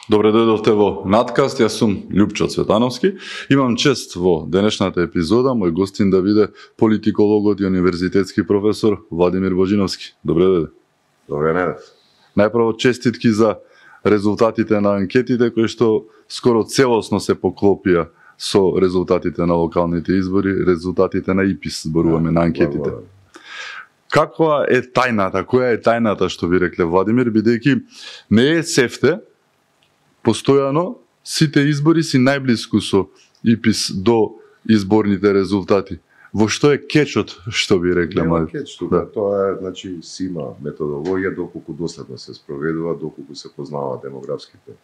Добре дојдовте во Надкаст, јас сум Љупчо Цветановски. Имам чест во денешната епизода мој гостин да биде политикологот и универзитетски професор Владимир Божиновски. Добре дојде. Добре недев. Најпрво честитки за резултатите на анкетите кои што скоро целосно се поклопија со резултатите на локалните избори, резултатите на ИПИС, зборуваме на анкетите. Каква е тајната, која е тајната што ви рекле Владимир, бидејќи не е сефте, постојано сите избори си најблиску со ИПИС до изборните резултати. Во што е кечот, што ви рекле? Нема кеч тука, тоа е, значи, си има методологија доколку доследно се спроведува, доколку се познаваат демографските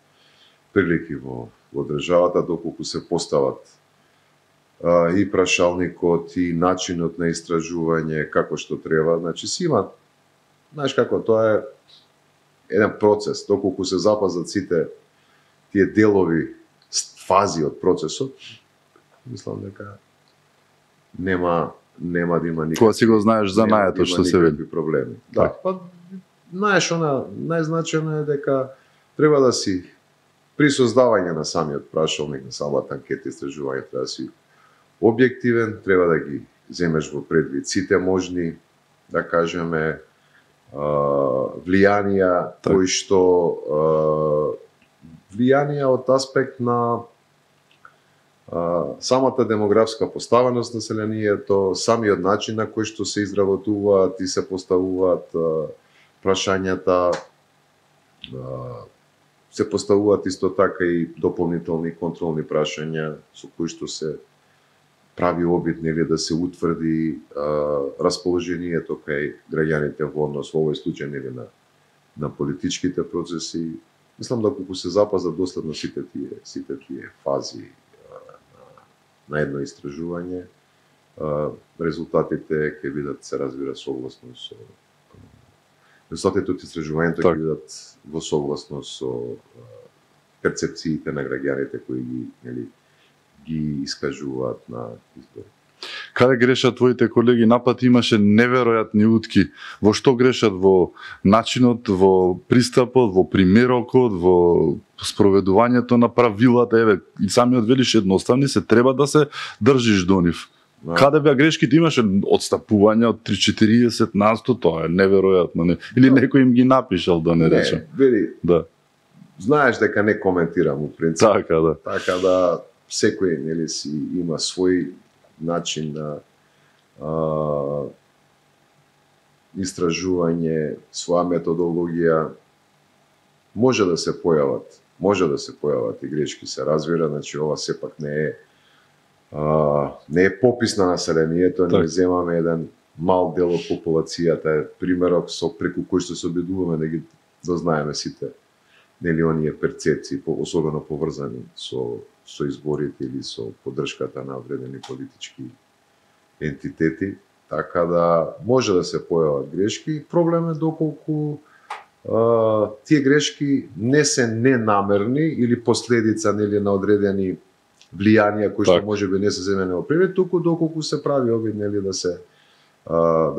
прилики во државата, доколку се постават и прашалникот и начинот на истражување како што треба, значи си има, знаеш како, тоа е еден процес, доколку се запазат сите тие делови, фази од процесот, мислам дека нема да има никакви. Кога си го знаеш за најето што се вели проблеми. Да, па знаеш, она најзначено е дека треба да си при создавање на самиот прашалник, на самата анкета истражување, треба да си објективен, треба да ги земеш во предвид сите можни, да кажеме, влијанија кои што влијанија од аспект на самата демографска поставеност на населението, самиот начин на кој што се изработуваат и се поставуваат прашањата, се поставуваат исто така и дополнителни контролни прашања со кои што се прави обид нели да се утврди расположението кај граѓаните во однос во овој случај нели на политичките процеси. Мислам да кога се запазат доследно сите тие фази на едно истражување, резултатите ќе бидат, се разбира, согласно со резултатите од истражувањето ќе бидат во согласност со перцепциите на граѓаните кои ги искажуваат на избори. Каде грешат твоите колеги? Напад имаше неверојатни утки. Во што грешат? Во начинот, во пристапот, во примерокот, во спроведувањето на правилата? Еве, и самиот велиш едноставни се треба да се држиш до нив. Каде беа грешките? Имаше одстапување од 3-40 насто, тоа е неверојатно. Не? Или некој им ги напишал, да не речем. Вели, да. Знаеш дека не коментирам у принцип. Така да. Така да секој нели си има свој начин на истражување, своја методологија. Може да се појават и грешки, се разбира, значи ова сепак не е попис на населението, не земаме еден мал дел од популацијата, примерок преку кој што се обидуваме да ги дознаеме сите нели оние перцепции, особено поврзани со изборите или со поддршката на одредени политички ентитети, така да може да се појават грешки. Проблем е доколку тие грешки не се ненамерни или последица нели на одредени влијанија кои што можеби не се земени во предвид, туку доколку се прави обид нели да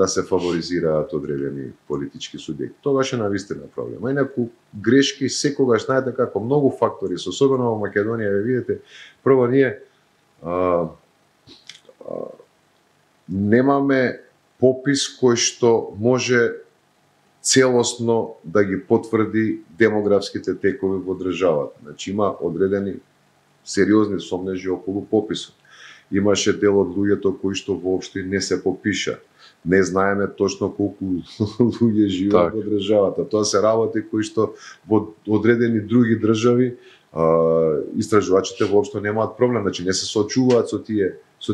се фаворизираат одредени политички субјекти. Тогаш е навистина проблем. А инаку грешки секогаш, знаете како многу фактори, особено во Македонија, ве видите, прво ние немаме попис кој што може целосно да ги потврди демографските текови во државата. Значи има одредени сериозни сомнежи околу пописот. Имаше дел од луѓето кои што воопшто не се попиша. Не знаеме точно колку луѓе живеат во државата. Тоа се работи кои што во одредени други држави истражувачите воопшто немаат проблем, значи не се соочуваат со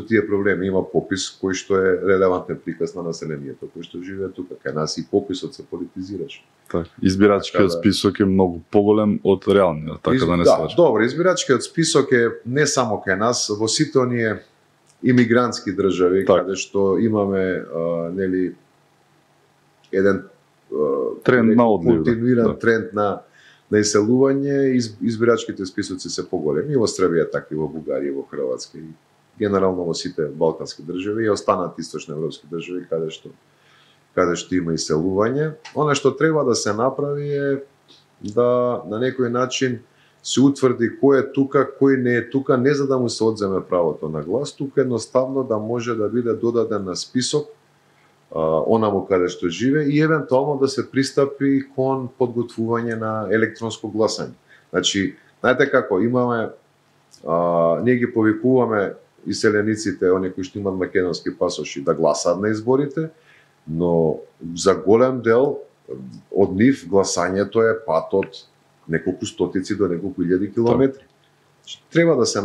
тие проблеми. Има попис кој што е релевантен приказ на населението кој што живее тука. Кај нас и пописот се политизираше. Избирачкиот список е многу поголем од реалниот, така да не се лажи. Добро, избирачкиот список е не само кај нас, во сите оние имигрантски држави, каде што имаме нели еден тренд на одлив, континуиран тренд на иселување, избирачките списоци се поголеми и во Србија, така и во Бугарија, во Хрватска и генерално во сите балкански држави и останат источноевропски држави каде што каде што има иселување. Она што треба да се направи е да на некој начин се утврди кој е тука, кој не е тука, не за да му се одземе правото на глас, тука едноставно да може да биде додаден на список онаму каде што живе и евентуално да се пристапи кон подготвување на електронско гласање. Значи, знаете како, имаме, ние ги повикуваме иселениците, оние кои што имат македонски пасоши, да гласаат на изборите, но за голем дел од нив гласањето е пат од неколку стотици до неколку илјади километри. Треба да се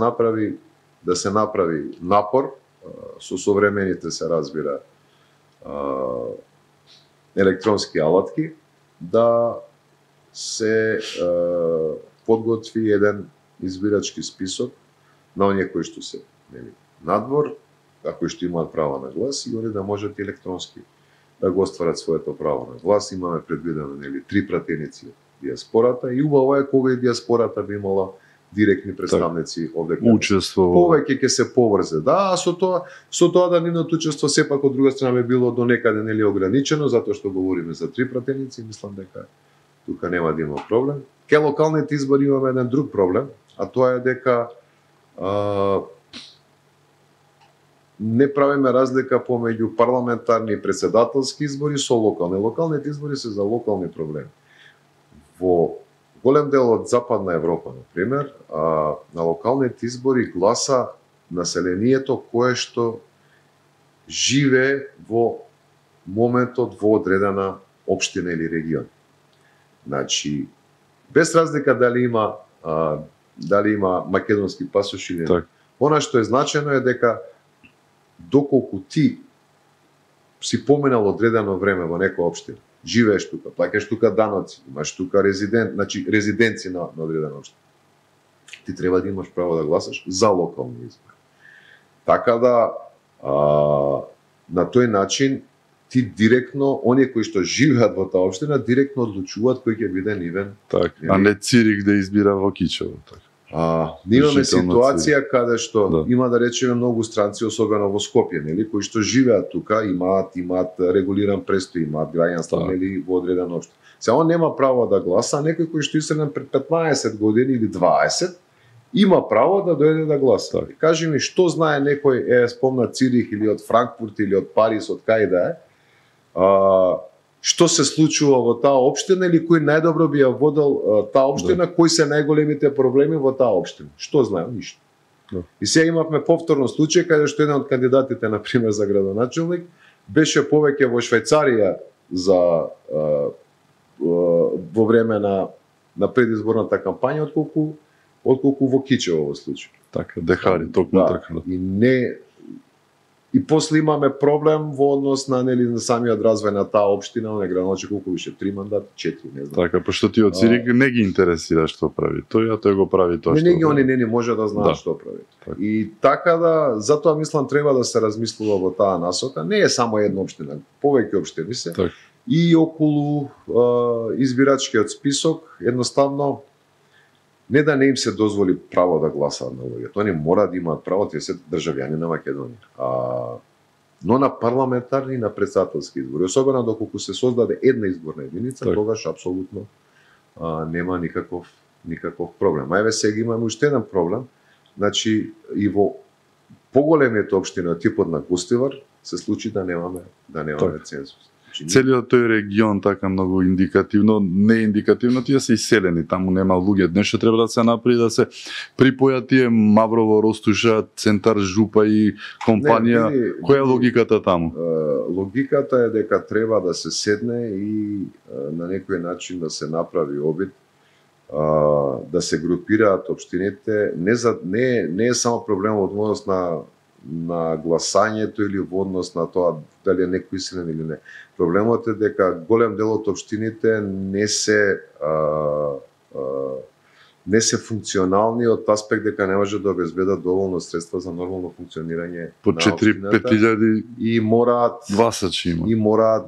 направи напор, со современите се разбира електронски алатки, да се подготви еден избирачки список на оние кои што се надвор, а кои што имаат право на глас, и они да можат електронски да го остварат своето право на глас. Имаме предвидено 3 пратеници диаспората и убаво е кога и диаспората би имала директни представници овде каде учество. Повеќе ќе се поврзе. Да, со тоа да нивното учество сепак од друга страна би било до некаде ограничено, затоа што говориме за 3 пратеници, мислам дека тука нема да има проблем. Ке локалните избори имаме еден друг проблем, а тоа е дека не правиме разлика помеѓу парламентарни и председателски избори со локални. Локалните избори се за локални проблеми. Во голем дел од Западна Европа, например, на локалните избори гласа населението кое што живее во моментот во одредена општина или регион. Значи, без разлика дали има македонски пасош или не. Она што е значено е дека доколку ти си поминал одредено време во некоја општина, живееш тука, плаќаш тука даноци, имаш тука резиденци на одредена општина, ти треба да имаш право да гласаш за локални избори. Така да, на тој начин, ти директно, оние кои што живеат во таа општина, директно одлучуваат кој ќе биде нивен. А не Цирик да избира во Кичево. Имаме ситуација каде што има, да речеме, многу странци, особено во Скопје, кои што живеат тука, имаат регулиран престој, имаат граѓанство во одреден општина. Сега он нема право да гласа, а некој кој што иселен пред 15 години или 20 има право да дојде да гласа. Кажи ми, што знае некој, спомна Цирих или од Франкфурт или од Париз, од кај да е, што се случува во таа општина или кој најдобро би ја водел таа општина, кои се најголемите проблеми во таа општина. Што знае? Ништо. И сега имавме повторно случај каде што еден од кандидатите, на пример за градоначелник, беше повеќе во Швајцарија во време на предизборната кампања отколку во Кичево во случај. Така, дехари, токму така. И после имаме проблем во однос на самиот развој на таа општина, на градоначелник колку беше 3 мандати, 4, не знам. Така, пошто ти од Цирик не ги интересира што прави тој го прави тоа што. Не може да знаат што прави. Так. И така да, затоа мислам треба да се размислува во таа насока. Не е само една општина, повеќе општини се. Так. И околу избирачкиот список, едноставно не да не им се дозволи право да гласаат на луѓето, они мора да имаат право, тие се државјани на Македонија. Но на парламентарни и на председателски избори, особено доколку се создаде една изборна единица, тогаш апсолутно нема никаков проблем. Ајве сега имаме уште еден проблем, значи и во поголемите општини од типот на Гостивар се случи да немаме цензус. Целиот тој регион така многу индикативно, не индикативно, тие се иселени, таму нема луѓе. Нешто треба да се направи, да се припојат тие Маврово, Ростуша, Центар, Жупа и компанија. Која е логиката таму? Логиката е дека треба да се седне и на некој начин да се направи обид, да се групираат општините. Не е само проблем во однос на гласањето или во однос на тоа дали е некој иселен или не. Проблемот е дека голем дел од општините не се функционални од аспект дека не може да обезбедат доволно средства за нормално функционирање по 4-5 и мораат гласачи има. И мораат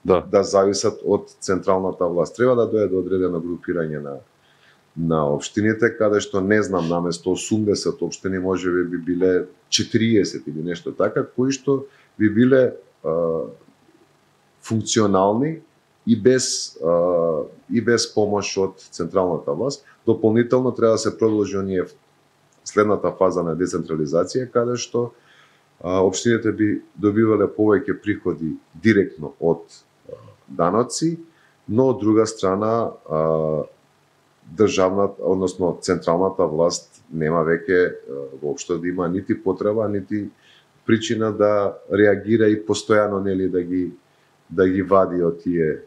да зависат од централната власт. Треба да дојде до одредено групирање на општините, каде што не знам, наместо 80 општини можеби би биле 40 или нешто така, кои што би биле функционални и без помош од централната власт. Дополнително треба да се продолжи оние следната фаза на децентрализација, каде што општините би добивале повеќе приходи директно од даноци, но од друга страна државната, односно централната власт нема веќе воопшто да има нити потреба, нити причина да реагира и постојано нели да ги вади од тие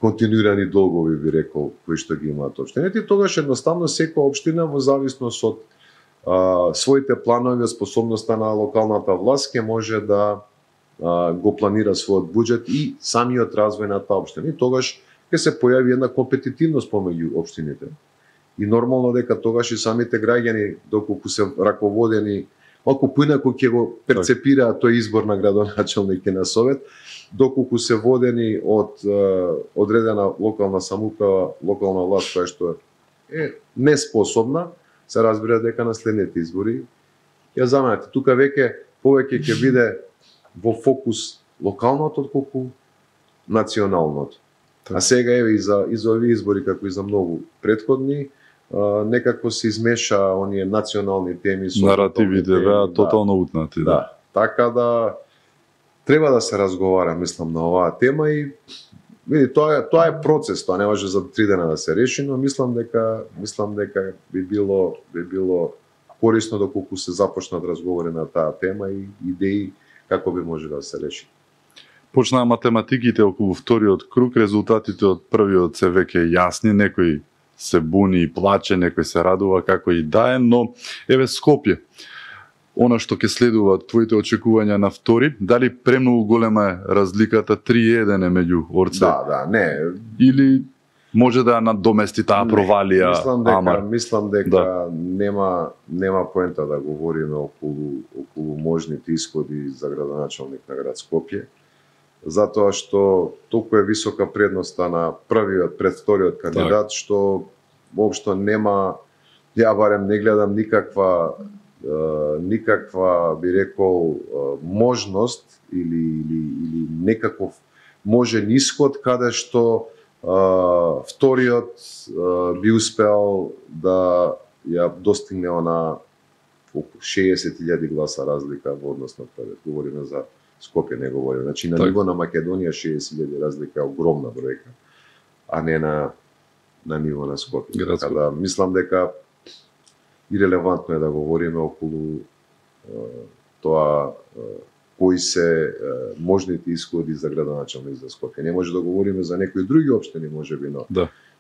континуирани долгови, би рекол, кои што ги имаат општините. И тогаш едноставно секоја општина во зависност од своите планови, способноста на локалната власт ќе може да го планира својот буџет и самиот развој на таа општина. И тогаш ќе се појави една компетитивност помеѓу општините. И нормално дека тогаш и самите граѓани, доколку се раководени, малку поинаку ќе го перцепираат тој избор на градоначелник и на совет, доколку се водени од одредена локална самоуправа, локална власт која што е неспособна, се разбира дека на следните избори ќе заменат. Тука веќе повеќе ќе биде во фокус локалното отколку националното. А сега еве и за овие избори, како и за многу претходни, некако се измеша оние национални теми со наративите беа тотално утнати. Да. Така да треба да се разговара, мислам, на оваа тема и види, тоа е процес, тоа не може за 3 дена да се реши, но мислам дека би било корисно доколку се започнат разговори на таа тема и идеи како би може да се реши. Почнаа математиките околу вториот круг, резултатите од првиот се веќе јасни, некој се буни и плаче, некој се радува како и да е, но еве Скопје. Она што ќе следува твоите очекувања на втори, дали премногу голема е разликата 3-1 меѓу Орце? Да, не. Или може да надомести таа провалија? Мислам дека нема поента да говориме околу можните исходи за градоначелник на град Скопје, затоа што толку е висока предноста на првиот пред вториот кандидат, што воопшто нема, ја барем не гледам никаква би рекол можност или некаков можен исход каде што вториот би успеал да ја достигне она 60.000 гласа разлика во однос на првиот. Говориме за Скопје, не говориме. Значи на ниво на Македонија 60.000 разлика е огромна бројка, а не на ниво на Скопје. Така да мислам дека ирелевантно е да говориме околу тоа кои се можните исходи за градоначелник за Скопје. Не може да говориме за некои други општини можеби, но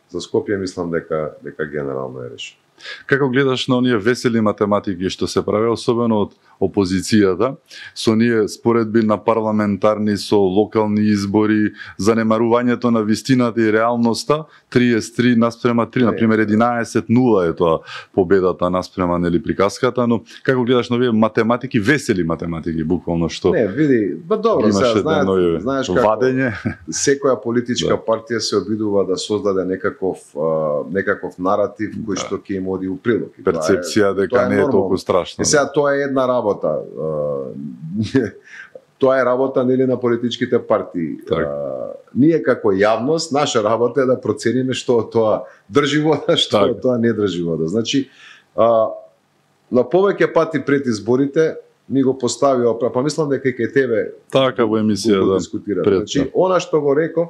за Скопје мислам дека генерално е решено. Како гледаш на оние весели математики што се прави, особено од опозицијата, со оние споредби на парламентарни со локални избори, занемарувањето на вистината и реалноста, 33 наспрема 3, например 11-0 е тоа победата наспрема нели приказката, но како гледаш на овие математики, весели математики буквално што? Не, види, добро, знаеш како вадење. Секоја политичка партија се обидува да создаде некаков наратив кој што ќе им оди у прилог. Перцепција дека не е толку страшно. И сега тоа е една работа. Тоа е работа нели на политичките партии. Ние како јавност, наша работа е да процениме што тоа држи вода, што тоа не држи вода. Значи, на повеќе пати пред изборите ми го поставио, па мислам дека кај тебе така во емисија да дискутираме. Значи, она што го реков,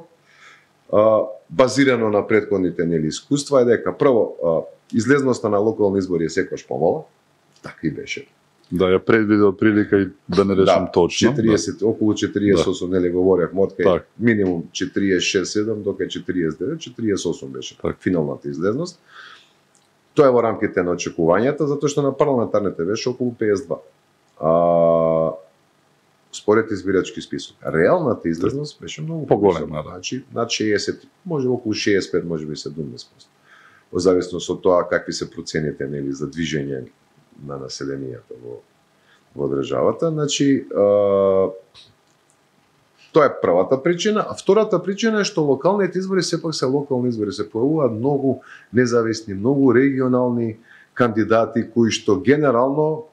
базирано на претходните нели искуства е дека прво излезноста на локални избори е секогаш помала, така и беше. Да, ја предвидел прилика и да не речам точно. 40, околу 48, нели говоревме, од кај минимум 46-7 до кај 49-48 беше финалната излезност. Тоа е во рамките на очекувањата, затоа што на парламентарните беше околу 52. Според избирачки список. Реалната излезност беше многу поголема, значи над 60, може околу 65, можеби 70%. Во зависност од тоа какви се процените нели за движење на населението во државата. Значи, тоа е првата причина. А втората причина е што локалните избори сепак се локални избори, се појавуваат многу независни, многу регионални кандидати кои што генерално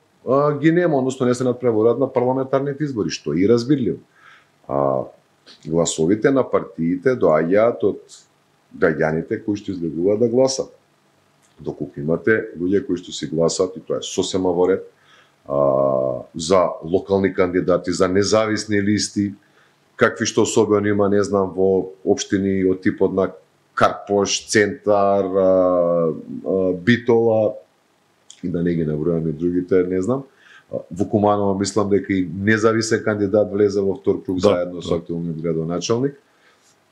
ги нема, односно не се надпреваруваат на парламентарните избори, што е и разбирливо. гласовите на партиите доаѓаат од граѓаните кои што излегуваат да гласат. Доколку имате луѓе кои што си гласат, и тоа е сосема во ред, за локални кандидати, за независни листи, какви што особено има, не знам, во општини од типот на Карпош, Центар, Битола, и да не ги набројам и другите, не знам. Во Куманово мислам дека и независен кандидат влезе во втор круг заедно со актуелниот градоначалник.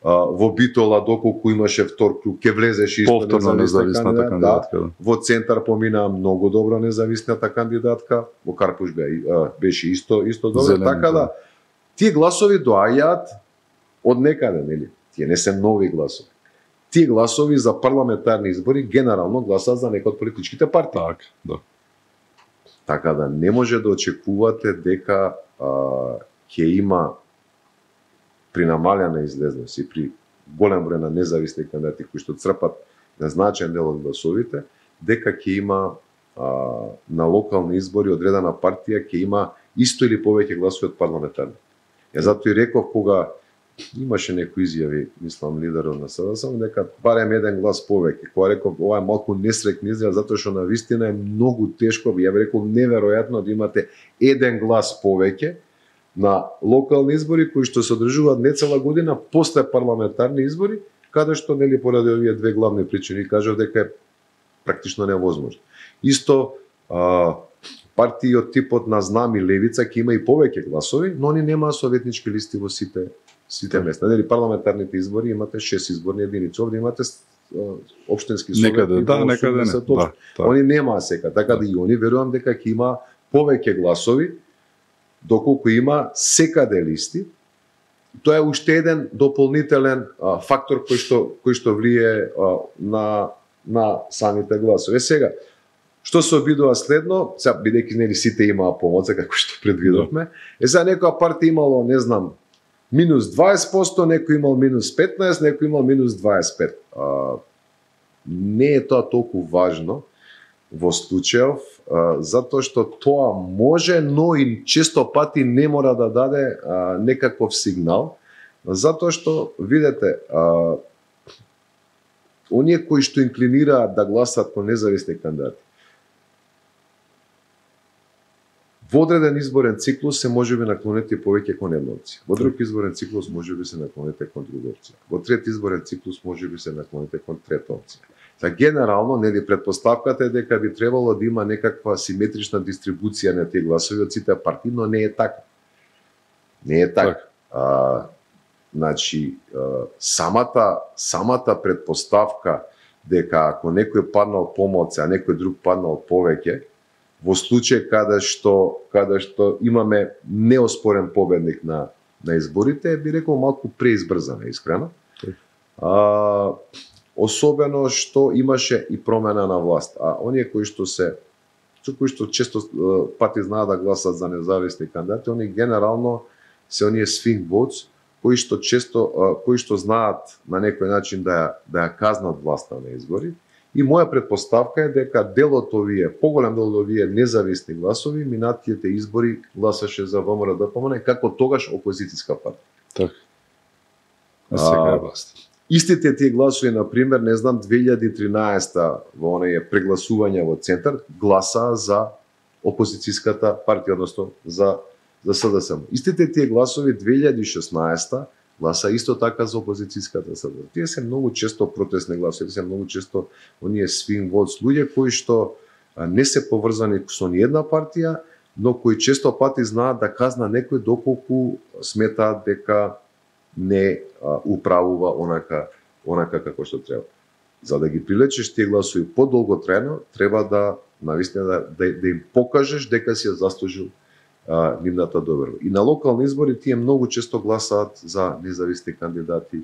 Во Битола, доколку имаше втор круг, ќе влезеше исто независната кандидатка. Да. Во Центар поминаа многу добро независната кандидатка, во Карпуш беше исто добро, така да тие гласови доаѓаат од некаде, нели? Тие не се нови гласови. Тие гласови за парламентарни избори генерално гласаат за некои од политичките партии. Така да не може да очекувате дека ќе има при намалена излезност и при голем број на независни кандидати кои што црпат незначаен дел од гласовите, дека ќе има на локални избори одредена партија ќе има исто или повеќе гласови од парламентарни. Затоа и реков кога имаше некои изјави, мислам лидерот на СДСМ, дека барем еден глас повеќе. Кога реков ова е малку несреќна изјава затоа што навистина е многу тешко, ја би рекол неверојатно да имате еден глас повеќе на локални избори кои што се одржуваат не цела година после парламентарни избори, каде што нели поради овие две главни причини кажав дека е практично невозможно. Исто партии од типот на Знам и Левица ќе има и повеќе гласови, но они немаат советнички листи во сите места. Нели парламентарните избори имате 6 изборни единици, овде имате општински совети. Некаде не. Они немаат сека, така да и они верувам дека ќе има повеќе гласови, доколку има секаде листи. Тоа е уште еден дополнителен фактор кој што влие на самите гласови. Сега, што се обидува следно, сега бидејќи нели сите имаа помоца како што предвидовме, сега некоја партија имало, не знам, минус 20%, некој имал минус 15%, некој имал минус 25%. Не е тоа толку важно во случајов, затоа што тоа може, но и често пати не мора да даде некаков сигнал, затоа што, видете, оние кои што инклинираат да гласат по независни кандидати, во одреден изборен циклус се можеби наклонете повеќе кон една опција. Во друг изборен циклус можеби се наклонете кон друга опција. Во трет изборен циклус можеби се наклоните кон трета опција. Генерално, нели, предпоставката е дека би требало да има некаква симетрична дистрибуција на тие гласови од сите партии, но не е така. Не е така. Значи, самата предпоставка дека ако некој паднал помалку, а некој друг паднал повеќе, во случај каде што имаме неоспорен победник на изборите, би рекол малку преизбрзана, искрено. Особено што имаше и промена на власт. А оние кои што често пати знаат да гласат за независни кандидати, они генерално се оние swing votes кои што знаат на некој начин да ја казнат власта на избори. И моја предпоставка е дека поголем дел од овие независни гласови минатите избори гласаше за ВМРО-ДПМН како тогаш опозицијска партија. Така. А сега е власт. Истите тие гласови, например, не знам, 2013 во оние прегласувања во Центар гласаа за опозицијската партија, односно за СДСМ. Истите тие гласови 2016 гласа исто така за опозицијската СДСМ. Тие се многу често протестни гласови, се многу често оние swing votes, луѓе кои што не се поврзани со ниедна партија, но кои често пати знаат да казна некој доколку сметаат дека не управува онака како што треба. За да ги привлечеш тие гласови подолготрајно, треба да навистина да им покажеш дека си ја заслужил нивната доверба. И на локални избори тие многу често гласаат за независни кандидати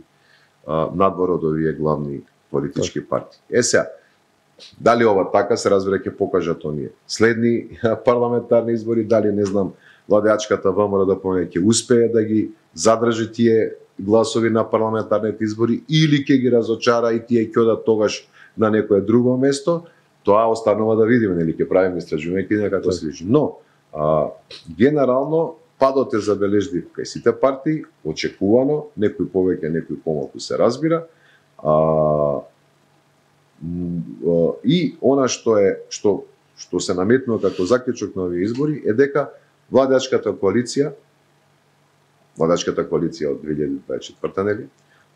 надвор од овие главни политички партии. Сега, дали ова така се разбира ќе покажат оние следни парламентарни избори, дали не знам владеачката ВМРО-ДПМН ќе успее да ги задржи тие гласови на парламентарните избори или ќе ги разочара и тие ќе одат тогаш на некое друго место, тоа останува да видиме, нели ќе правиме истражување како се вижи. Но генерално падот е забележлив кај сите партии, очекувано, некој повеќе, некој помалку се разбира. И она што се наметнува како заклучок на овие избори е дека владачката коалиција од 2024 нели,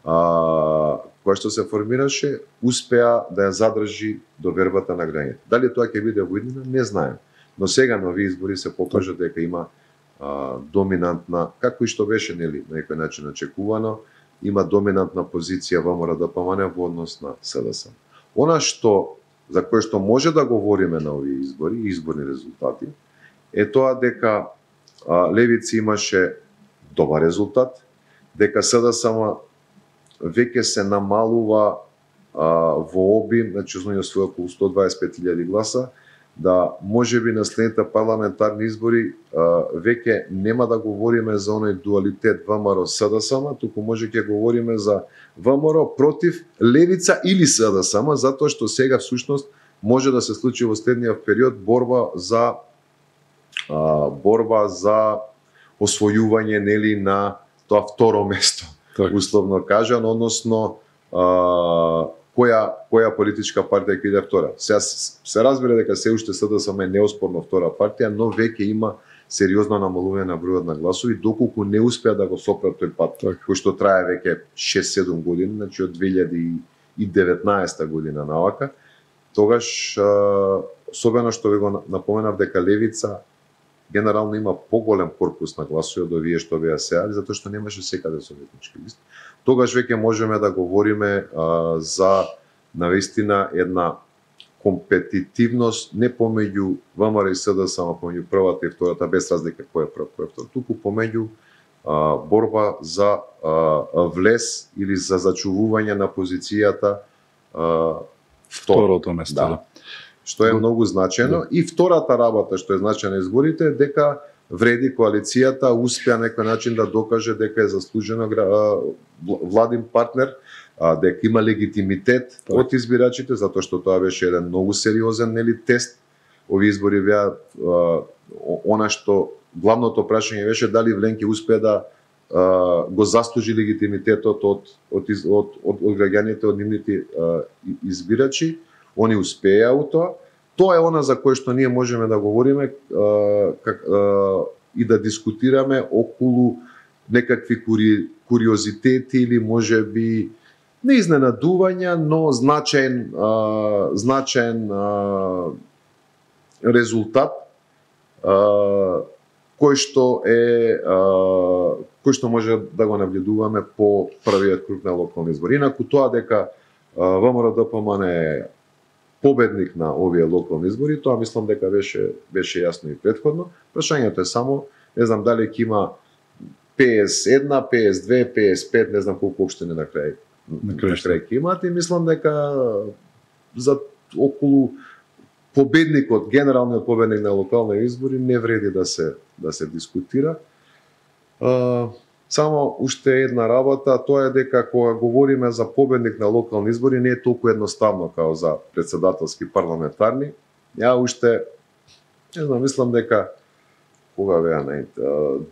која што се формираше, успеа да ја задржи довербата на граѓаните. Дали тоа ќе биде во иднина, не знаем. Но сега на овие избори се покажа дека има доминантна, како и што беше нели на некој начин очекувано, има доминантна позиција ВМРО-ДПМН во однос на СДСМ. Она за кое што може да говориме на овие избори, изборни резултати, е тоа дека левици имаше добар резултат, дека СДСМ веќе се намалува во обим, значи освои околу 125.000 гласа, да можеби на следните парламентарни избори веќе нема да говориме за оној дуалитет ВМРО-СДСМ, туку може ќе говориме за ВМРО против левица или СДСМ, затоа што сега всушност може да се случи во следниот период борба за освојување нели на тоа второ место, условно кажано, односно која политичка партија ќе иде втора. Сега се разбира дека се уште СДСМ е неоспорно втора партија, но веќе има сериозно намалување на бројот на гласови, доколку не успеа да го сопрат тој пат, кој што трае веќе 6-7 години, значи од 2019 година навака. Тогаш, особено што ви го напоменав дека левица генерално има поголем корпус на гласови од овие што беа сеали, затоа што немаше секаде советнички листи. Тогаш веќе можеме да говориме за навистина една компетитивност не помеѓу ВМРО и СДСМ, помеѓу првата и втората, без разлика кој е прв, кој е втор, туку помеѓу борба за влез или за зачувување на позицијата второто место. Да. Што е многу значено. И втората работа што е значена изборите е дека вреди коалицијата успеа на некој начин да докаже дека е заслужено владин партнер, дека има легитимитет од избирачите, затоа што тоа беше еден многу сериозен нели тест. Овие избори беа она што главното прашање беше дали Вленки успеа да го заслужи легитимитетот од граѓаните, од нивните избирачи. Они успеа у тоа. Тоа е она за кое што ние можеме да говориме и да дискутираме околу некакви куриозитети или можеби не изненадувања, но значаен резултат кој што може да го наблюдуваме по првиот круг на локални избори. Инаку тоа дека ВМРО-ДПМН е победник на овие локални избори, тоа мислам дека беше јасно и претходно. Прашањето е само, не знам дали ќе има 51, 52, 55, не знам колку општини на крај ќе имат, и мислам дека за околу победникот, генералниот победник на локални избори не вреди да се дискутира. Само уште една работа, тоа е дека кога говориме за победник на локални избори не е толку едноставно као за претседателски парламентарни. Ја уште не знам, мислам дека кога беа на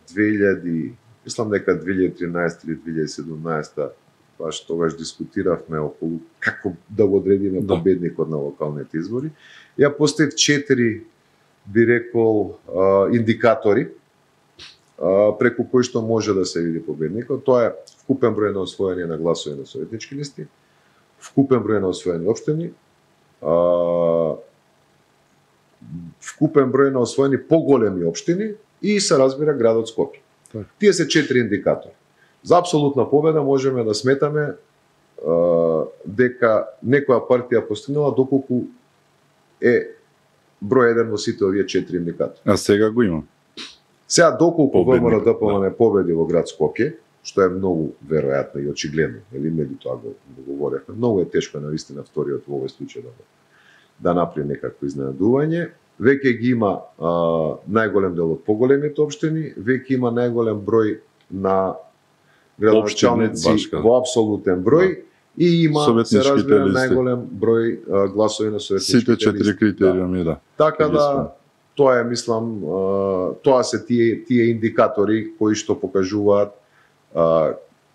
2013 или 2017 баш тогаш дискутиравме околу како да го одредиме победникот на локалните избори. Ја поставив 4 би рекол индикатори преку кои што може да се види победникот. Тоа е вкупен број на освоени на гласови на советнички листи, вкупен број на освоени општини, вкупен број на освоени поголеми општини и се разбира градот Скопје. Тие се 4 индикатори. За апсолутна победа можеме да сметаме дека некоја партија постигнала доколку е број 1 во сите овие 4 индикатори. А сега го има. Сега доколку ВМРО-ДПМН победи во град Скопје, што е многу веројатно и очигледно, нели меѓу тоа го говоревме, многу е тешко навистина вториот во овој случај да направи некакво изненадување. Веќе ги има најголем дел од поголемите општини, веќе има најголем број на градоначалници во апсолутен број и има се разбира најголем број гласови на советничките листи. Сите 4 критериуми, да. Така да тоа е, мислам, тоа се тие индикатори кои што покажуваат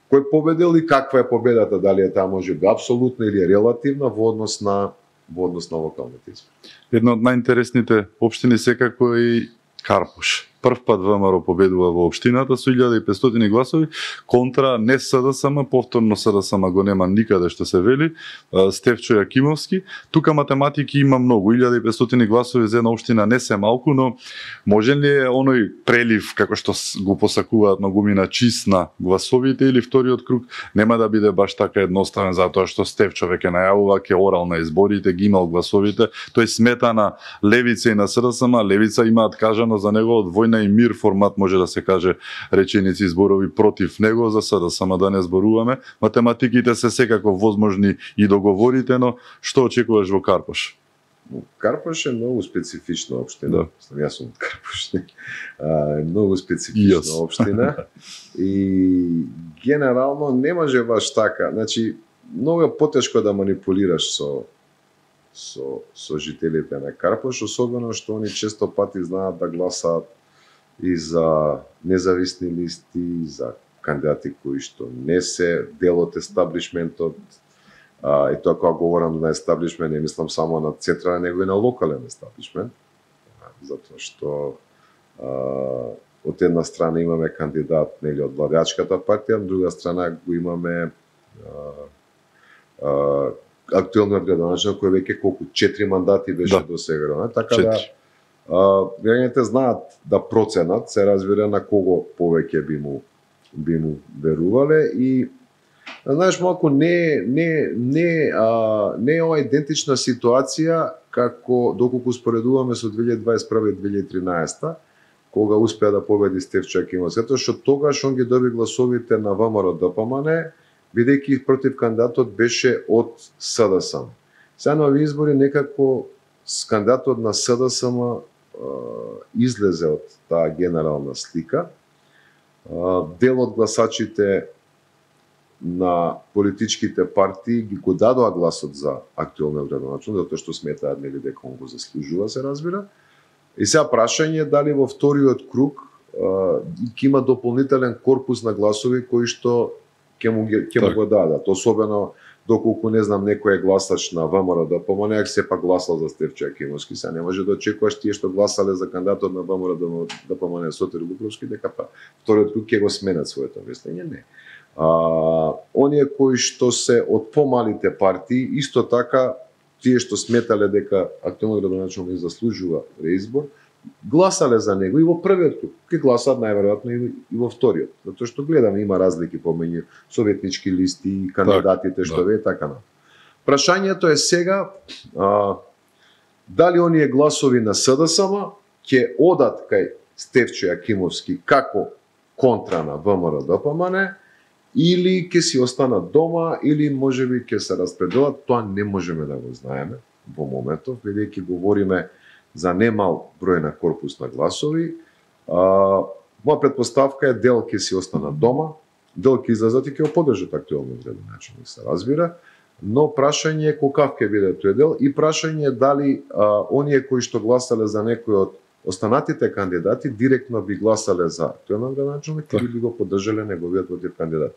кој победил и каква е победата, дали е таа можеби апсолутна или релативна во однос на локалните избори. Една од најинтересните општини секако е Карпош. Прв пат ВМРО победува во општината со 1500 гласови контра не СДСМ, повторно СДСМ го нема никаде што се вели, Стефчо Јакимовски. Тука математики има многу, 1500 гласови за една општина не се малку, но може ли е оној прелив како што го посакуваат многумина чист на гласовите или вториот круг нема да биде баш така едноставен затоа што Стефчо веќе најавува ке орал на изборите, ги имал гласовите, тој смета на Левица и на СДСМ, Левица имаат кажано за него од војна и мир формат, може да се каже реченици и зборови против него, за сега само да не зборуваме. Математиките се секако возможни и договорите, но што очекуваш во Карпош? Карпош е многу специфична општина. Да. Јас сум од Карпош. Многу специфична општина и генерално не може баш така. Значи, многу е потешко да манипулираш со жителите на Карпош, особено што они често пати знаат да гласаат и за независни листи, и за кандидати кои што не се дел од естаблишментот. И тоа кога говорам на естаблишмент, не мислам само на централен, него и на локален естаблишмент. Затоа што од една страна имаме кандидат нели од владеачката партија, од друга страна го имаме актуелниот градоначелник кој веќе колку 4 мандати беше до сега, така 4. Да граѓаните знаат да проценат, се разбира на кого повеќе би му верувале и знаеш малку не е ова идентична ситуација како доколку споредуваме со 2021 и 2013 кога успеа да победи Стефчо Јакимовски, затоа што тогаш он ги доби гласовите на ВМРО ДПМН, бидејќи против кандидатот беше од СДСМ. Сега на овие избори некако кандидатот на СДСМ излезе од таа генерална слика. Дел од гласачите на политичките партии ги го дадоа гласот за актуелниот градоначелник, затоа што сметаат нели дека он го заслужува, се разбира. И сега прашање дали во вториот круг ќе има дополнителен корпус на гласови кои што ќе му го дадат, особено доколку не знам некој е гласач на ВМРО ДПМН, ако сепак гласал за Стефчо Јакимовски, сега не може да очекуваш тие што гласале за кандидатот на ВМРО ДПМН Сотир Луковски дека вториот круг ќе го сменат своето мислење, не. Оние кои што се од помалите партии, исто така тие што сметале дека актуелниот градоначелник заслужува реизбор, гласале за него и во првиот круг, ќе гласаат најверојатно и во вториот, затоа што гледаме има разлики помеѓу советнички листи и кандидатите што ве така на. Прашањето е сега дали оние гласови на СДСМ ќе одат кај Стефчо Јакимовски како контра на ВМРО ДПМН или ќе си останат дома или можеби ќе се распределат, тоа не можеме да го знаеме во моментов, бидејќи говориме за немал број на корпус на гласови. Моја претпоставка е дел ќе си останат дома, дел ќе излезат и ќе го поддржат актуелниот градоначелник, се разбира, но прашање е колкав ќе биде тој дел и прашање е дали оние кои што гласале за некој од останатите кандидати директно би гласале за актуелниот градоначелник или би го поддржале неговиот против кандидат.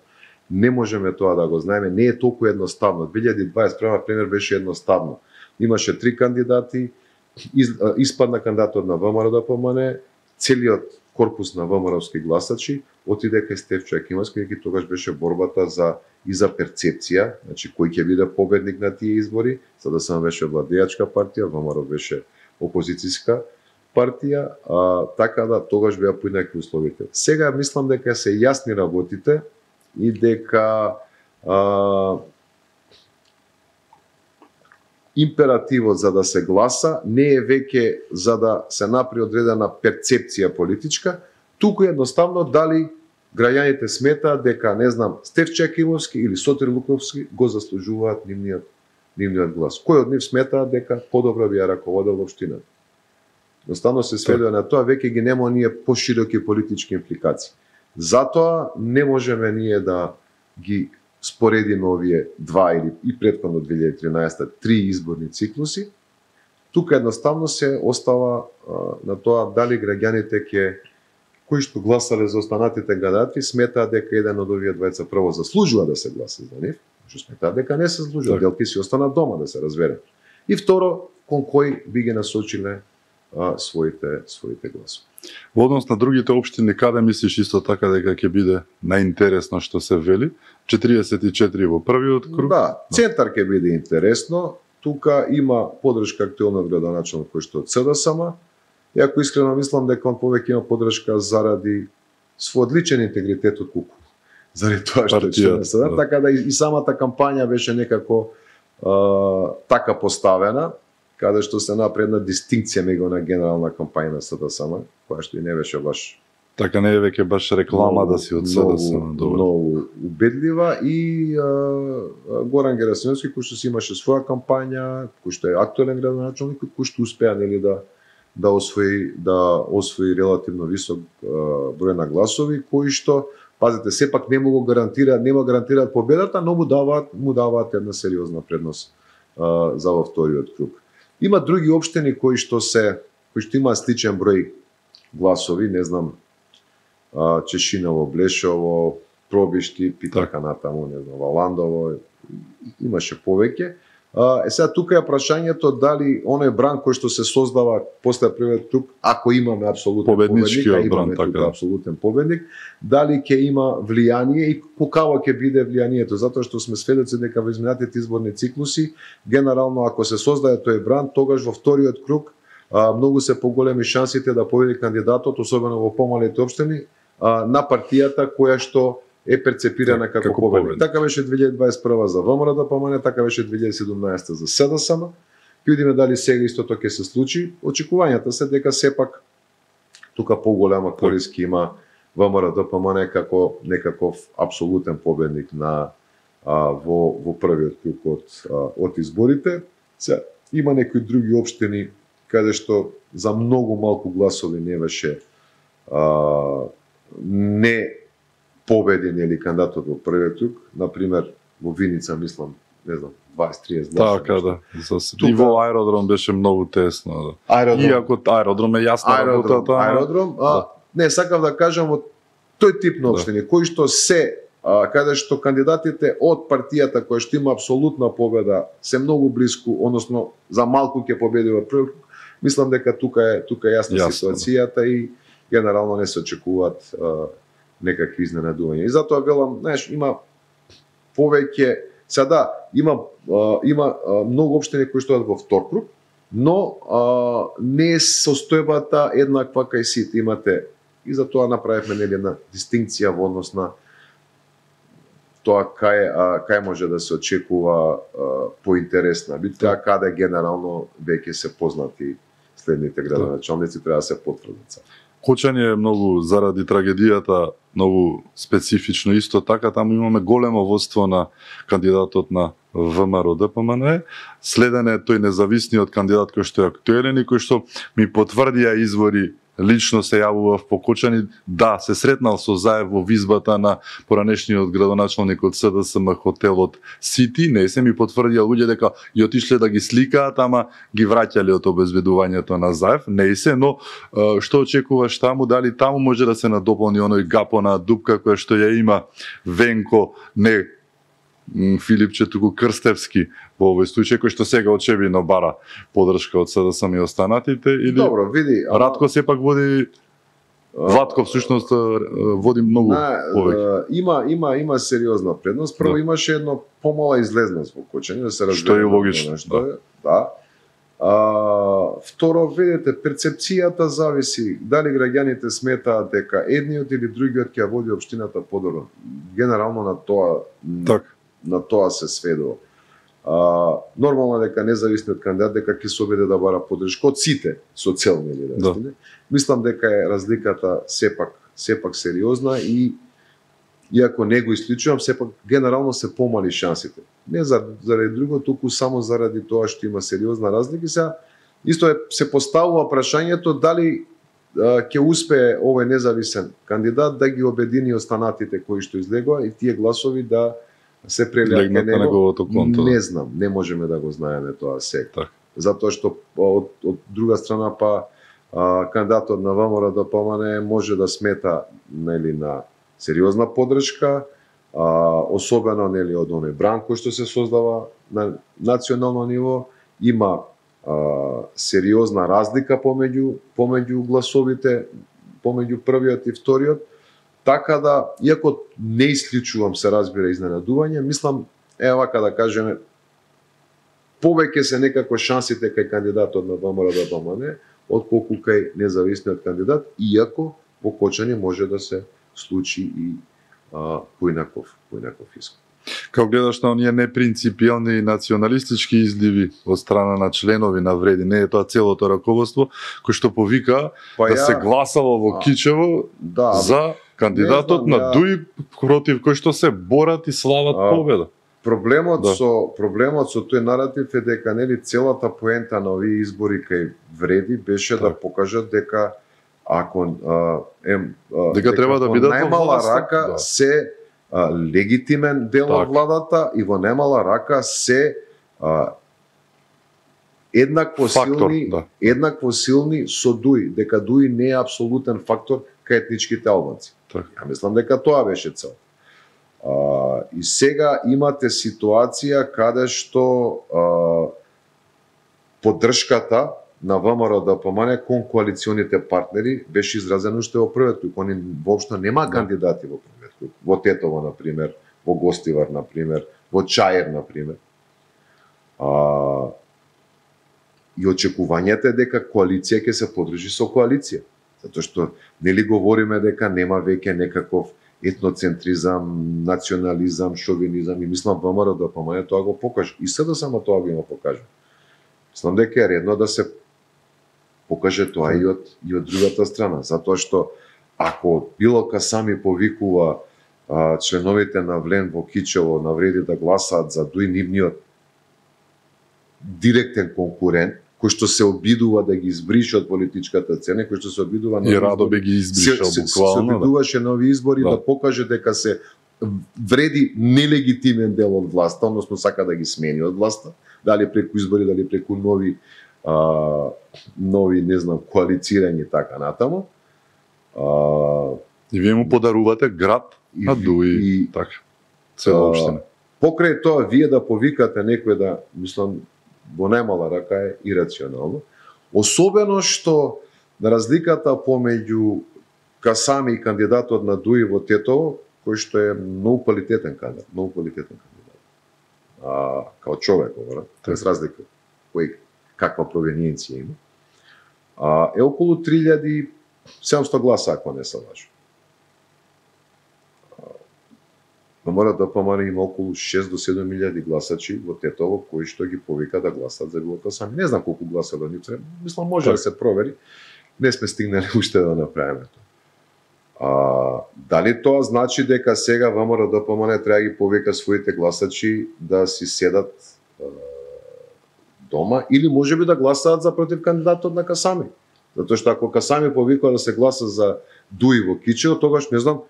Не можеме тоа да го знаеме, не е толку едноставно. 2021 пример беше едноставно. Имаше 3 кандидати, испадна кандидатот на ВМРО ДПМН, целиот корпус на ВМРО-вски гласачи отиде кај Стефчо Јакимовски, и тогаш беше борбата и за перцепција, значи кој ќе биде победник на тие избори, СДСМ беше владеачка партија, ВМРО беше опозицијска партија, така да тогаш беа поинакви условите. Сега мислам дека се јасни работите и дека императивот за да се гласа не е веќе за да се направи одредена перцепција политичка, туку едноставно дали граѓаните сметаат дека, не знам, Стефчо Јакимовски или Сотир Луковски го заслужуваат нивниот глас. Кој од нив сметаат дека подобро би ја раководел општината? Едноставно се сведува на тоа, веќе ги нема оние пошироки политички импликации. Затоа не можеме ние да ги споредиме овие два или и претходно 2013 3 изборни циклуси, тука едноставно се остава на тоа дали граѓаните кои што гласале за останатите кандидати сметаат дека еден од овие двајца прво заслужува да се гласа за нив, што сметаат дека не се заслужува, делки си останат дома да се разбере. И второ, кон кој би ги насочиле своите гласови. Во однос на другите општини, каде мислиш исто така дека ќе биде најинтересно што се вели? 44 во првиот круг? Да, центар ќе биде интересно. Тука има подршка актуелно од градоначелник кој што од СДСМ. Иако искрено мислам дека он повеќе има подршка заради својот личен интегритет од Куку. Заради тоа што е член на СДСМ, така да и самата кампања беше некако така поставена, каде што се направи една дистинкција меѓу на генерална кампања на СДСМ, која што и не беше баш така не е веќе баш реклама да си од СДСМ. Многу убедлива и Горан Герасимовски кој што си имаше своја кампања, кој што е актуелен градоначелник, кој што успеа нели да освои релативно висок број на гласови, кои што пазите сепак нема гарантираат победата, но му даваат една сериозна предност за во вториот круг. Има други општини кои што имаат сличен број гласови, не знам, Чешиново, Блешово, Пробишти, Питака натаму, не знам, Валандово, имаше повеќе. Сега тука е прашањето дали оној бран кој што се создава после првиот круг, ако имаме апсолутен победник, имаме тука апсолутен победник, дали ќе има влијание и какво ќе биде влијанието, затоа што сме сведоци дека во изминатите изборни циклуси, генерално ако се создаде тој бран, тогаш во вториот круг многу се поголеми шансите да победи кандидатот, особено во помалите општини, на партијата која што е перцепирана како победник. Така беше 2021 за ВМРО-ДПМН, така беше 2017 за СДСМ. Ќе видиме дали сега истото ќе се случи. Очекувањата се дека сепак тука поголема корист ќе има ВМРО-ДПМН како некаков апсолутен победник во првиот круг од изборите. Сега има некои други општини каде што за многу малку гласови не беше не победи нели кандидатот во првиот круг, например во Виница мислам, не знам, 20-30 гласа. Така да. И во аеродром беше многу тесно. Иако аеродром е јасно работата. Аеродром, не сакав да кажам во тој тип на општини кои што каде што кандидатите од партијата која што има апсолутна победа се многу блиску, односно за малку ќе победи во првиот круг. Мислам дека тука е јасна ситуацијата и генерално не се очекуваат некакви изненадувања. И затоа велам, знаеш, има повеќе, сега има многу општини кои што во втор круг, но не е состојбата еднаква кај сите. Имате и затоа направивме нели една дистинкција во однос на тоа кај може да се очекува поинтересна битка, каде генерално веќе се познати следните градоначалници, треба да се потврдат. Кочани е многу заради трагедијата, многу специфично исто така, таму имаме големо водство на кандидатот на ВМРО-ДПМН, следен е тој независниот кандидат кој што е актуелен и кој што ми потврдија извори лично се јавува по Кочани, да, се сретнал со Заев во визбата на поранешниот градоначалник од СДСМ хотелот Сити, не се ми потврдија луѓе дека и отишле да ги сликаат, ама ги враќале од обезбедувањето на Заев, не се, но што очекуваш таму, дали таму може да се надополни оној гапона дупка која што ја има Венко, не Филипче, туку Крстевски во овој случај, кој што сега очебино бара подршка од СДСМ и останатите, или добро, види, Радко сепак води, Владко всушност води многу повеќе. Има сериозна предност. Прво имаше едно помала излезност во Кочани, да се разбере. Што е логично, да. Второ, видите, перцепцијата зависи дали граѓаните сметаат дека едниот или другиот ќе води општината подобро. Генерално на тоа се сведува. Нормално дека независниот кандидат дека ќе се обиде да бара поддршка од сите социјални лидери. Мислам дека е разликата сепак сериозна и иако не го исклучувам, сепак генерално се помали шансите. Не заради друго, туку само заради тоа што има сериозна разлика. Сега исто се поставува прашањето дали ќе успее овој независен кандидат да ги обедини останатите кои што излегува и тие гласови да се прелеат кај него. Не знам, не можеме да го знаеме тоа сега. затоа што од друга страна кандидатот на ВМРО ДПМН може да смета нели на сериозна поддршка, особено нели од оној бран кој што се создава на национално ниво, има сериозна разлика помеѓу гласовите, помеѓу првиот и вториот, така да, иако не исклучувам, се разбира, изненадување, мислам, вака да кажеме, повеќе се некако шансите кај кандидатот на ВМРО ДПМН, отколку кај независниот кандидат, иако во Кочани може да се случи и поинаков иск. Како гледаш на оние непринципиелни и националистички изливи од страна на членови на Вреди, не е тоа целото раководство кој што повика да се гласало во Кичево за кандидатот на Дуи против кој што се борат и слават победа. Проблемот со тој наратив е дека нели целата поента на овие избори кај Вреди беше да покажат дека дека треба да бидат најмала рака се легитимен дел од владата и во најмала рака се еднакво силни со Дуи, дека Дуи не е апсолутен фактор кај етничките албанци. Ја мислам дека тоа беше цел. И сега имате ситуација каде што поддршката на ВМРО ДПМН кон коалиционите партнери беше изразена уште во првиот круг. Они воопшто нема кандидати во првиот круг. Во Тетово, например, во Гостивар, например, во Чаир, например. И очекувањето е дека коалиција ќе се подржи со коалиција. Затоа што нели говориме дека нема веќе некаков етноцентризам, национализам, шовинизам и мислам ВМРО ДПМН тоа го покаже. И СДСМ тоа го има покаже. Мислам дека е редно да се покаже тоа и од другата страна, затоа што ако било Касами повикува членовите на Влен во Кичево на Вреди да гласаат за Дуи, нивниот директен конкурент, кој што се обидува да ги избрише од политичката сцена, кој што се обидува и радо би ги избришал буквално. Се обидуваше на овие избори да покаже дека се Вреди нелегитимен дел од власта, односно сака да ги смени од власта, дали преку избори, дали преку нови не знам, коалицирање и така натаму. И вие му подарувате град на Дуи, така, цела општина. Покрај тоа, вие да повикате некој да, мислам, во најмала рака е ирационално. Особено што на разликата помеѓу Касами и кандидатот на Дуи во Тетово, кој што е многу квалитетен кандидат. Као човек, без разлика кој каква провениенција има. Е околу 3700 гласа, ако не се лажам. ВМРО ДПМН има околу 6 до 7 милијади гласачи во Тетово кои што ги повика да гласат за било Касами. Не знам колку гласа да ни треба. Мислам може да се провери. Не сме стигнали уште да направиме тоа. Дали тоа значи дека сега ВМРО ДПМН треба ги повика своите гласачи да си седат дома или можеби да гласаат за против кандидатот на Касами? Затоа што ако Касами повикува да се гласа за Дуи во Кичево, тогаш не знам,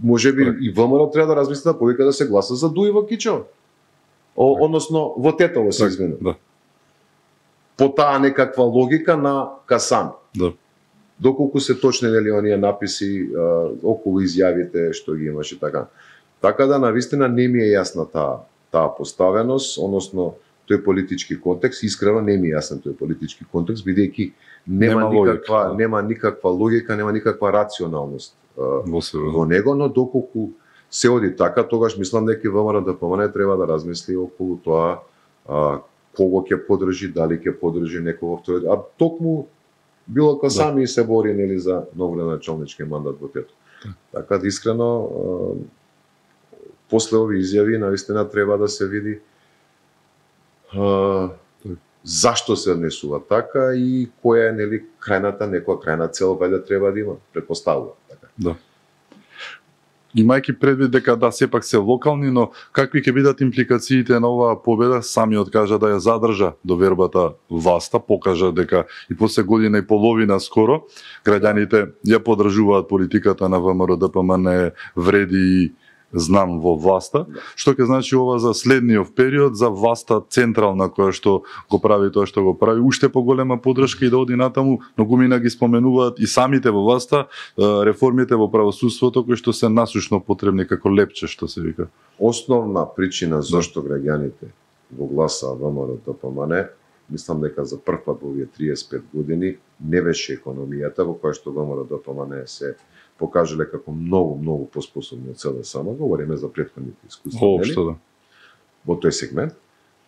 можеби и ВМРО треба да размисли да повика да се гласа за Дуи во Кичево. Односно во Тетово се извинувам. По таа некаква логика на Касами. Доколку се точни нели оние написи околу изјавите што ги имаше така. Така да навистина не ми е јасна таа поставеност, односно тој политички контекст, искрено не ми е јасен тој политички контекст, бидејќи нема никаква логика, нема никаква рационалност во него, но доколку се оди така, тогаш мислам дека ВМРО ДПМН треба да размисли околу тоа кого ќе поддржи, дали ќе поддржи некого втори, а токму било Касами се бори нели за нов градоначалнички мандат во Тетово. Така да искрено после овие изјави навистина треба да се види зашто се однесува така и која е нели некоја крајна цел валја треба да има, претпоставува така. Да. Имајќи предвид дека сепак се локални, но какви ќе бидат импликациите на оваа победа, самиот кажа да ја задржа довербата власта, покажа дека и после година и половина скоро граѓаните ја поддржуваат политиката на ВМРО ДПМН, Вреди знам во власта, што ќе значи ова за следниот период за власта централна која што го прави тоа што го прави, уште поголема поддршка и да оди натаму, но гумина ги споменуваат и самите во власта реформите во правосудството кои што се насушно потребни како лепче што се вика. Основна причина зашто граѓаните го гласаа ВМРО-ДПМН, мислам дека за прв пат во овие 35 години не беше економијата во која што ВМРО-ДПМН се покажале како многу поспособни од СДСМ, говориме за претходните искуства, Општо, да. во тој сегмент,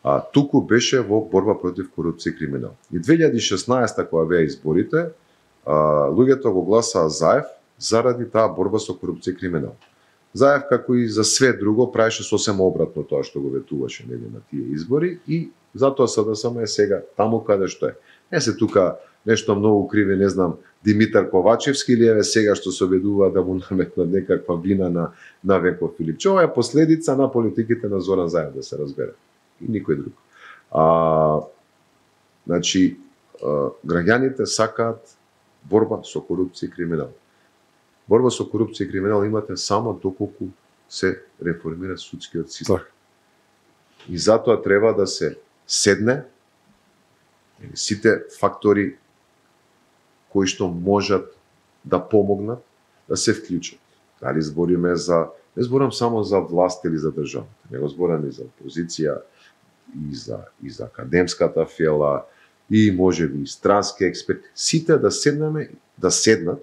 а туку беше во борба против корупција и криминал. И 2016 кога беа изборите, луѓето го гласаа Заев заради таа борба со корупција и криминал. Заев, како и за све друго, правеше сосема обратно тоа што го ветуваше на тие избори и затоа СДСМ е сега таму каде што е. Не се тука нешто многу криви, не знам, Димитар Ковачевски или еве сега што се обидува да му наметнат некаква вина на Веко Филипче. Ова е последица на политиките на Зоран Заев, да се разбере. И никој друг. Значи, граѓаните сакаат борба со корупција и криминал. Борба со корупција и криминал имате само доколку се реформира судскиот систем. Так. И затоа треба да се седне сите фактори кои што можат да помогнат да се вклучат. Дали збориме за, не зборам само за власт или за држава, него зборам и за опозиција, и за академската фела, и можеби и странски експерти. Сите да седнат,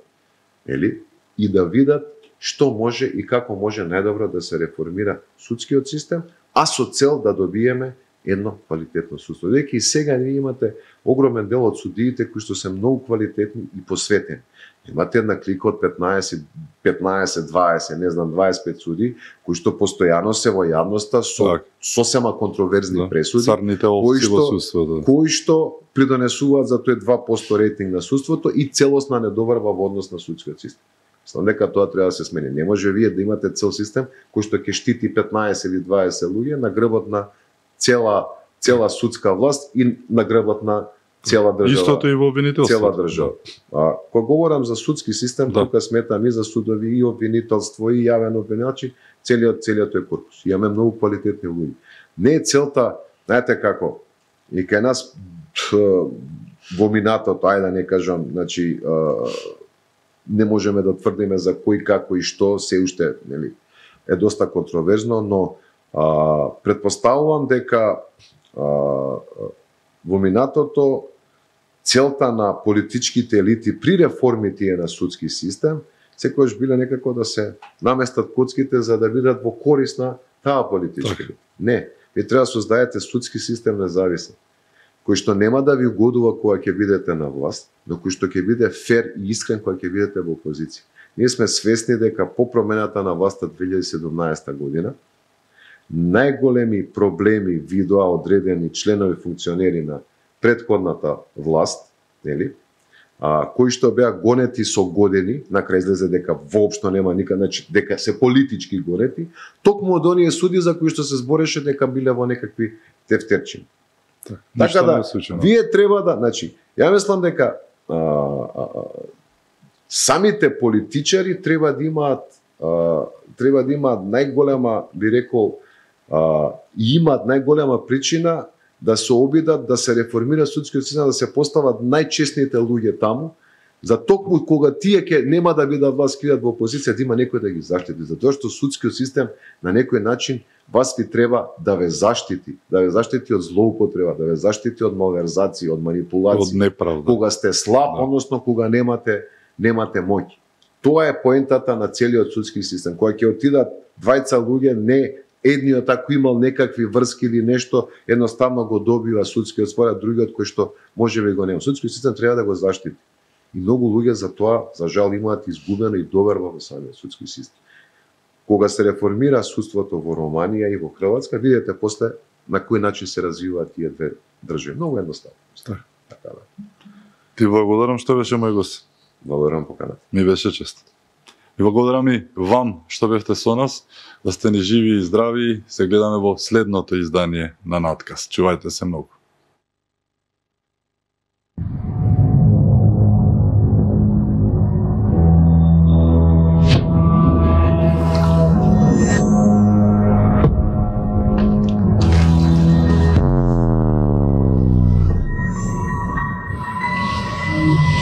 и да видат што може и како може најдобро да се реформира судскиот систем, а со цел да добиеме едно квалитетно судство. Дека и сега ние имате огромен дел од судиите кои што се многу квалитетни и посветени. Имате една клика од 15, 20, не знам, 25 суди, кои што постојано се во јавноста со сосема контроверзни пресуди, царните овци во судството, кои што придонесуваат за тој 2% рейтинг на судството и целосна недоврва во однос на судскиот систем. Мислам дека тоа треба да се смени. Не може вие да имате цел систем кој што ќе штити 15 или 20 луѓе на грбот на цела судска власт и на грбот на цела држава. Истото и во обвинителството. Цела држава. Кога говорам за судски систем, тука сметам и за судови, и обвинителство, и јавен обвинувач, целиот тој корпус. Имаме многу квалитетни луѓе. Не е целта, знаете како, и кај нас во минатото, ајде да не кажам, значи не можеме да тврдиме за кој, како и што, се уште, нели, е доста контроверзно, но претпоставувам дека во минатото целта на политичките елити при реформите на судски систем секогаш биле некако да се наместат коцките за да бидат во корис на таа политичка елита. Не, ви треба да создадете судски систем независен, кој што нема да ви угодува кога ќе бидете на власт, но кој што ќе биде фер и искрен кога ќе бидете во опозиција. Ние сме свесни дека по промената на власта 2017 година најголеми проблеми видоа одредени членови функционери на претходната власт, нели, кои што беа гонети со години, на крај излезе дека воопшто нема никаде, значи дека се политички гонети, токму од оние суди за кои што се збореше дека биле во некакви тефтерчини. Така да, вие треба да, значи, ја мислам дека самите политичари треба да имаат најголема, би рекол, и имаат најголема причина да се обидат да се реформира судскиот систем, да се постават најчесните луѓе таму, за токму кога тие ќе нема да бидат власт, ќе бидат во опозиција, да има некој да ги заштити, затоа што судскиот систем на некој начин вас ви треба да ве заштити од злоупотреба, да ве заштити од малверзации, од манипулации, од неправда, кога сте слаб, односно кога немате моќ. Тоа е поентата на целиот судски систем. Кога ќе отидат двајца луѓе, не едниот ако имал некакви врски или нешто, едноставно го добива судскиот спор, а другиот кој што можеби го нема. Судскиот систем треба да го заштити. И многу луѓе за тоа, за жал, имаат изгубена и доверба во самиот судски систем. Кога се реформира судството во Романија и во Хрватска, видите после на кој начин се развиваат тие две држави. Многу едноставно. Така да. Ти благодарам што беше мој гост. Благодарам поканата. Ми беше чест. И благодарам и вам што бевте со нас, да сте ни живи и здрави. Се гледаме во следното издание на Надкаст. Чувајте се многу. Hvala.